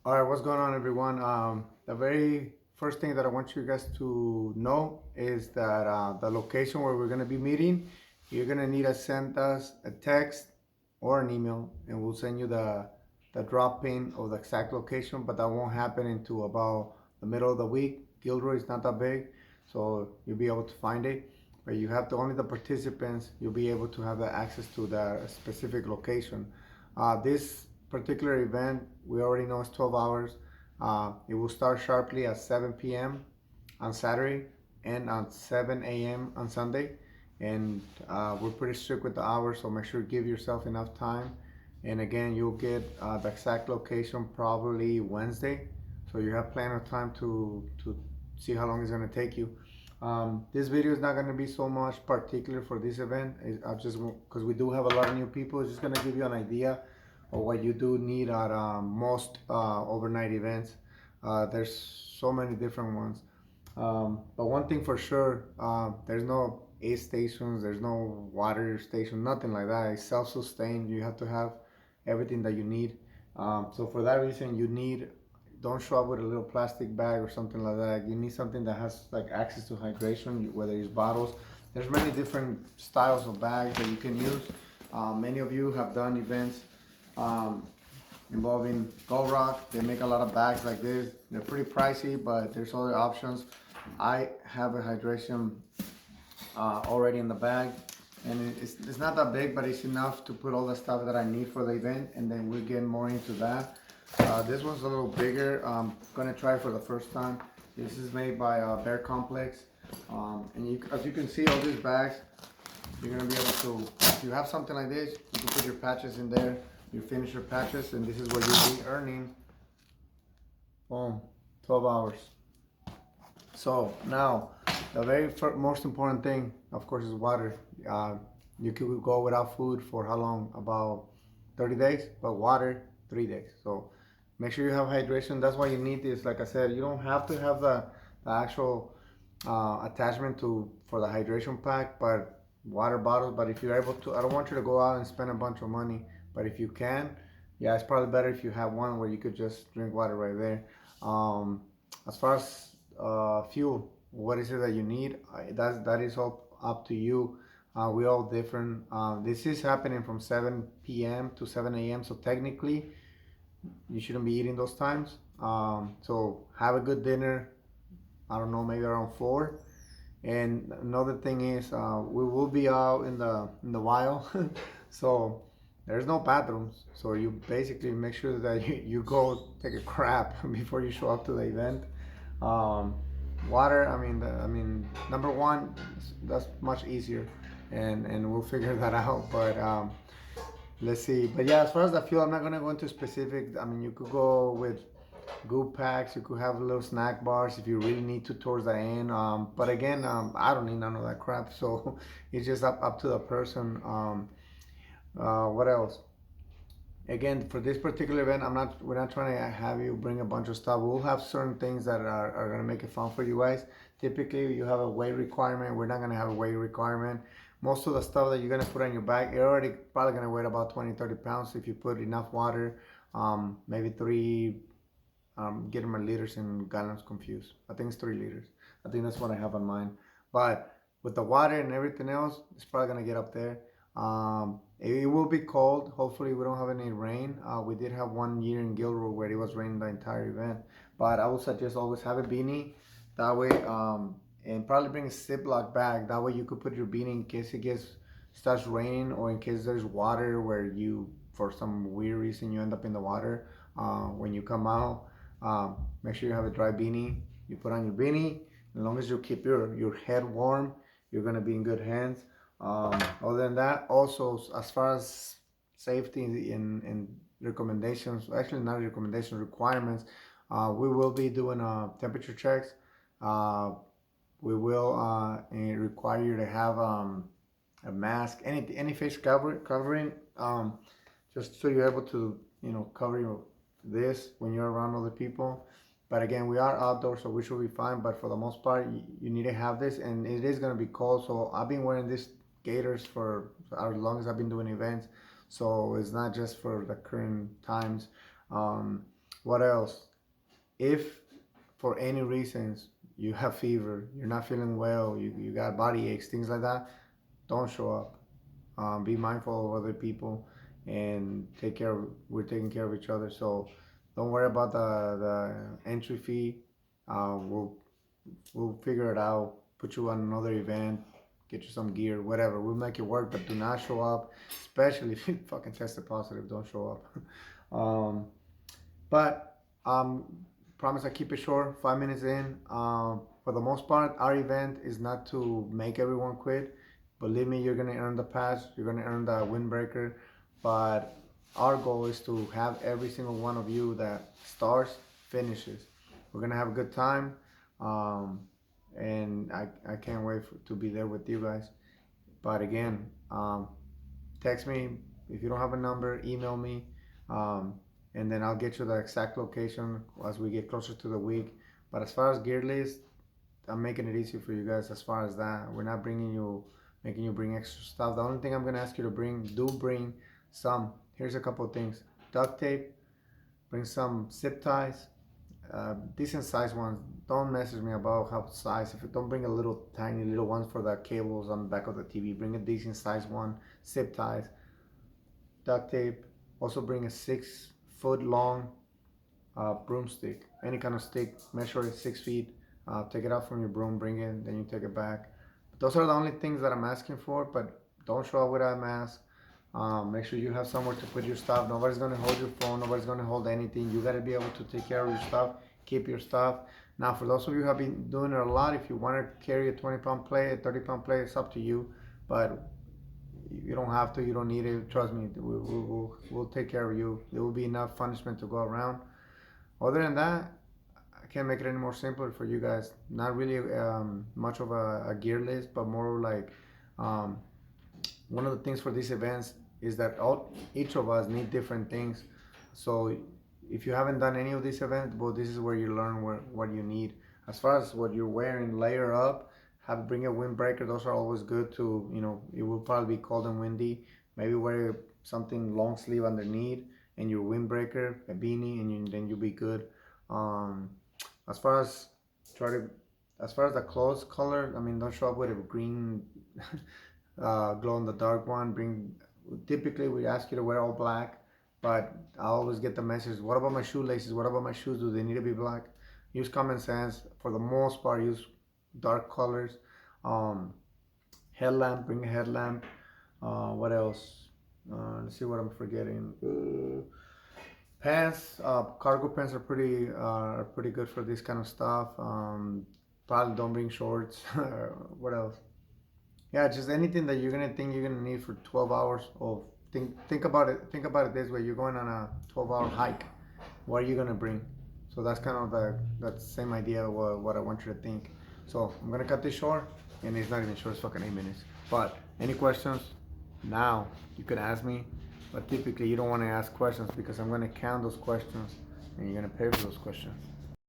All right, what's going on, everyone? The very first thing that I want you guys to know is that the location where we're going to be meeting, you're going to need to send us a text or an email, and we'll send you the drop pin of the exact location. But that won't happen until about the middle of the week. Gilroy is not that big, so you'll be able to find it. But you have to only the participants. You'll be able to have the access to the specific location. This particular event, we already know it's 12 hours. It will start sharply at 7 p.m. on Saturday and at 7 a.m. on Sunday. And we're pretty strict with the hours, so make sure you give yourself enough time. And again, you'll get the exact location probably Wednesday, so you have plenty of time to see how long it's going to take you. This video is not going to be so much particular for this event. I just because we do have a lot of new people, it's just going to give you an idea of what you do need at most overnight events. There's so many different ones. But one thing for sure, there's no aid stations, there's no water station, nothing like that. It's self-sustained. You have to have everything that you need. So for that reason, don't show up with a little plastic bag or something like that. You need something that has like access to hydration, whether it's bottles. There's many different styles of bags that you can use. Many of you have done events involving Gold Rock. They make a lot of bags like this. They're pretty pricey, but there's other options. I have a hydration already in the bag, and it's not that big, but it's enough to put all the stuff that I need for the event, and then we'll get more into that. This one's a little bigger. I'm gonna try it for the first time. This is made by Bear Complex, and as you can see, all these bags, you're gonna be able to, if you have something like this, you can put your patches in there, you finish your patches, and this is what you'll be earning. Boom, 12 hours. So now, the very most important thing, of course, is water. You could go without food for how long? About 30 days, but water, 3 days. So make sure you have hydration. That's why you need this. Like I said, you don't have to have the actual attachment for the hydration pack, but water bottles. But if you're able to, I don't want you to go out and spend a bunch of money, but if you can, yeah, it's probably better if you have one where you could just drink water right there. As far as fuel, what is it that you need? That is all up to you. We're all different. This is happening from 7 p.m. to 7 a.m. So technically, you shouldn't be eating those times. So have a good dinner. I don't know, maybe around 4. And another thing is, we will be out in the wild, so there's no bathrooms. So you basically make sure that you go take a crap before you show up to the event. Water, I mean, number one, that's much easier, and we'll figure that out. But let's see. But yeah, as far as the fuel, I'm not gonna go into specific. I mean, you could go with goop packs. You could have little snack bars if you really need to towards the end. But again, I don't need none of that crap. So it's just up to the person. What else? Again, for this particular event, we're not trying to have you bring a bunch of stuff. We'll have certain things that are gonna make it fun for you guys. Typically, you have a weight requirement. We're not gonna have a weight requirement. Most of the stuff that you're gonna put in your bag, you're already probably gonna weigh about 20-30 pounds if you put enough water. Maybe 3, getting my liters and gallons confused. I think it's 3 liters. I think that's what I have on mine. But with the water and everything else, it's probably gonna get up there. It will be cold. Hopefully we don't have any rain. We did have one year in Gilroy where it was raining the entire event. But I would suggest always have a beanie. That way, and probably bring a Ziploc bag. That way you could put your beanie in case starts raining, or in case there's water where you, for some weird reason, you end up in the water. When you come out, make sure you have a dry beanie. You put on your beanie. As long as you keep your head warm, you're gonna be in good hands. Other than that, also as far as safety and recommendations, actually not recommendations, requirements, we will be doing temperature checks. We will require you to have a mask, any face covering, just so you're able to cover this when you're around other people. But again, we are outdoors, so we should be fine. But for the most part, you need to have this, and it is going to be cold. So I've been wearing these gaiters for as long as I've been doing events. So it's not just for the current times. What else? If for any reasons you have fever, you're not feeling well, you got body aches, things like that, don't show up. Be mindful of other people and take care of, we're taking care of each other. So don't worry about the entry fee. We'll figure it out, put you on another event, get you some gear, whatever. We'll make it work, but do not show up, especially if you fucking tested positive. Don't show up. But promise I keep it short. 5 minutes in. For the most part, our event is not to make everyone quit. Believe me, you're gonna earn the pass. You're gonna earn the windbreaker. But our goal is to have every single one of you that starts finishes. We're gonna have a good time, and I can't wait to be there with you guys. But again, text me if you don't have a number. Email me. And then I'll get you the exact location as we get closer to the week. But as far as gear list, I'm making it easy for you guys as far as that. We're not making you bring extra stuff. The only thing I'm gonna ask you to bring some. Here's a couple of things: duct tape, bring some zip ties, decent size ones. Don't message me about how size. If you don't bring a little tiny little ones for the cables on the back of the TV, bring a decent size one. Zip ties, duct tape. Also bring a 6-foot long broomstick, any kind of stick. Measure it 6 feet. Take it out from your broom, bring it, then you take it back. But those are the only things that I'm asking for. But don't show up without a mask. Make sure you have somewhere to put your stuff. Nobody's gonna hold your phone. Nobody's gonna hold anything. You gotta be able to take care of your stuff. Keep your stuff. Now, for those of you who have been doing it a lot, if you want to carry a 20-pound plate, a 30-pound plate, it's up to you. But you don't have to. You don't need it. Trust me. We'll take care of you. There will be enough punishment to go around. Other than that, I can't make it any more simpler for you guys. Not really much of a gear list, but more like one of the things for these events is that each of us need different things. So if you haven't done any of these events, well, this is where you learn what you need. As far as what you're wearing, layer up. Bring a windbreaker. Those are always good to, it will probably be cold and windy. Maybe wear something long sleeve underneath and your windbreaker, a beanie, and then you'll be good. As far as the clothes color, I mean, don't show up with a green glow in the dark one. Typically we ask you to wear all black, but I always get the message, what about my shoelaces? What about my shoes? Do they need to be black? Use common sense. For the most part, use dark colors. Headlamp, bring a headlamp. What else? Let's see what I'm forgetting. Pants, cargo pants are pretty good for this kind of stuff. Probably don't bring shorts. What else? Yeah, just anything that you're gonna need for 12 hours. Of think about it. Think about it this way: you're going on a 12-hour hike. What are you gonna bring? So that's kind of that same idea of what I want you to think. So I'm gonna cut this short, and it's not even short. It's fucking 8 minutes. But any questions? Now you can ask me. But typically you don't want to ask questions because I'm gonna count those questions, and you're gonna pay for those questions.